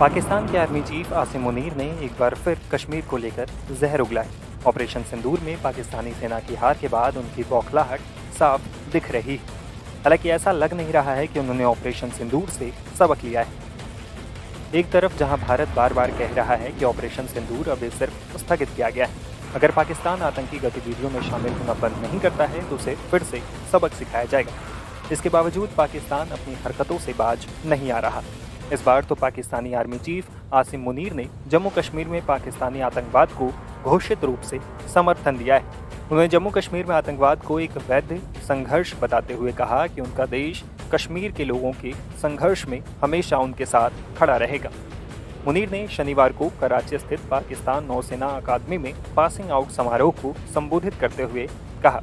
पाकिस्तान के army chief Asim Munir ने एक बार फिर कश्मीर को लेकर जहर उगला है। ऑपरेशन सिंदूर में पाकिस्तानी सेना की हार के बाद उनकी बौखलाहट साफ दिख रही है। हालांकि ऐसा लग नहीं रहा है कि उन्होंने ऑपरेशन सिंदूर से सबक लिया है। एक तरफ जहां भारत बार बार कह रहा है कि ऑपरेशन सिंदूर अब सिर्फ स्थगित किया गया है, अगर पाकिस्तान आतंकी गतिविधियों में शामिल होना बंद नहीं करता है तो उसे फिर से सबक सिखाया जाएगा। इसके बावजूद पाकिस्तान अपनी हरकतों से बाज नहीं आ रहा। इस बार तो पाकिस्तानी आर्मी चीफ आसिम मुनीर ने जम्मू कश्मीर में पाकिस्तानी आतंकवाद को घोषित रूप से समर्थन दिया है। उन्होंने जम्मू कश्मीर में आतंकवाद को एक वैध संघर्ष बताते हुए कहा कि उनका देश कश्मीर के लोगों के संघर्ष में हमेशा उनके साथ खड़ा रहेगा। मुनीर ने शनिवार को कराची स्थित पाकिस्तान नौसेना अकादमी में पासिंग आउट समारोह को संबोधित करते हुए कहा,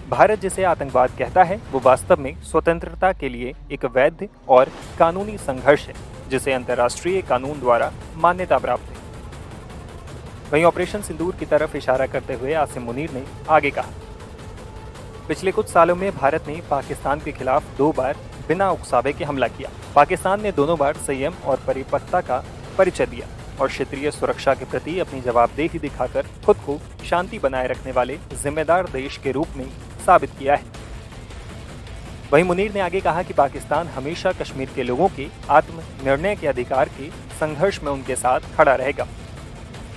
भारत जिसे आतंकवाद कहता है वो वास्तव में स्वतंत्रता के लिए एक वैध और कानूनी संघर्ष है जिसे अंतर्राष्ट्रीय कानून द्वारा मान्यता प्राप्त है। वहीं ऑपरेशन सिंदूर की तरफ इशारा करते हुए आसिम मुनीर ने आगे कहा, पिछले कुछ सालों में भारत ने पाकिस्तान के खिलाफ 2 बार बिना उकसावे के हमला किया। पाकिस्तान ने दोनों बार संयम और परिपक्वता का परिचय दिया और क्षेत्रीय सुरक्षा के प्रति अपनी जवाबदेही दिखाकर खुद को शांति बनाए रखने वाले जिम्मेदार देश के रूप में साबित किया है। वहीं मुनीर ने आगे कहा कि पाकिस्तान हमेशा कश्मीर के लोगों के आत्मनिर्णय के अधिकार के संघर्ष में उनके साथ खड़ा रहेगा।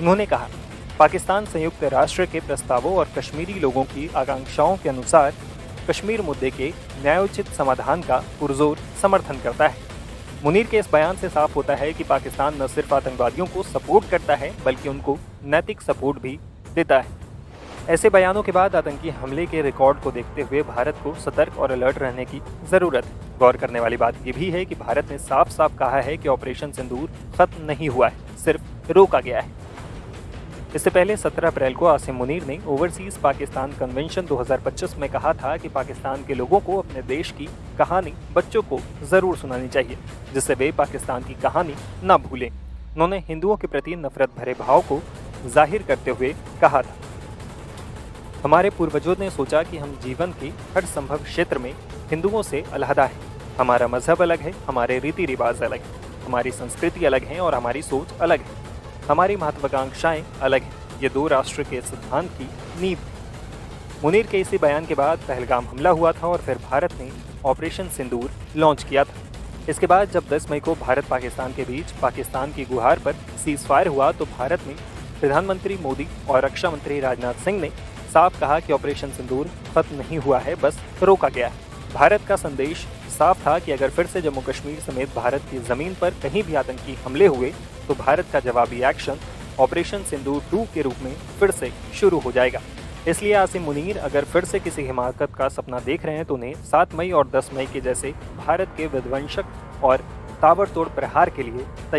उन्होंने कहा, पाकिस्तान संयुक्त राष्ट्र के प्रस्तावों और कश्मीरी लोगों की आकांक्षाओं के अनुसार कश्मीर मुद्दे के न्यायोचित समाधान का पुरजोर समर्थन करता है। मुनीर के इस बयान से साफ होता है कि पाकिस्तान न सिर्फ आतंकवादियों को सपोर्ट करता है बल्कि उनको नैतिक सपोर्ट भी देता है। ऐसे बयानों के बाद आतंकी हमले के रिकॉर्ड को देखते हुए भारत को सतर्क और अलर्ट रहने की जरूरत है। गौर करने वाली बात यह भी है कि भारत ने साफ साफ कहा है कि ऑपरेशन सिंदूर खत्म नहीं हुआ है, सिर्फ रोका गया है। इससे पहले 17 अप्रैल को आसिम मुनीर ने ओवरसीज पाकिस्तान कन्वेंशन 2025 में कहा था कि पाकिस्तान के लोगों को अपने देश की कहानी बच्चों को जरूर सुनानी चाहिए जिससे वे पाकिस्तान की कहानी न भूलें। उन्होंने हिंदुओं के प्रति नफरत भरे भाव को जाहिर करते हुए कहा था, हमारे पूर्वजों ने सोचा कि हम जीवन के हर संभव क्षेत्र में हिंदुओं से अलहदा है। हमारा मजहब अलग है, हमारे रीति रिवाज अलग है, हमारी संस्कृति अलग है और हमारी सोच अलग है, हमारी महत्वाकांक्षाएं अलग हैं। ये 2 राष्ट्र के सिद्धांत की नींव है। मुनीर के इसी बयान के बाद पहलगाम हमला हुआ था और फिर भारत ने ऑपरेशन सिंदूर लॉन्च किया था। इसके बाद जब 10 मई को भारत पाकिस्तान के बीच पाकिस्तान की गुहार पर सीज फायर हुआ तो भारत में प्रधानमंत्री मोदी और रक्षा मंत्री राजनाथ सिंह ने साफ कहा कि ऑपरेशन सिंदूर खत्म नहीं हुआ है, बस रोका गया है। भारत का संदेश साफ था कि अगर फिर से जम्मू कश्मीर समेत भारत की जमीन पर कहीं भी आतंकी हमले हुए तो भारत का जवाबी एक्शन ऑपरेशन सिंदूर 2 के रूप में फिर से शुरू हो जाएगा। इसलिए आसिम मुनीर अगर फिर से किसी हिमाकत का सपना देख रहे हैं तो उन्हें 7 मई और 10 मई के जैसे भारत के विध्वंसक और ताबड़तोड़ प्रहार के लिए तैयार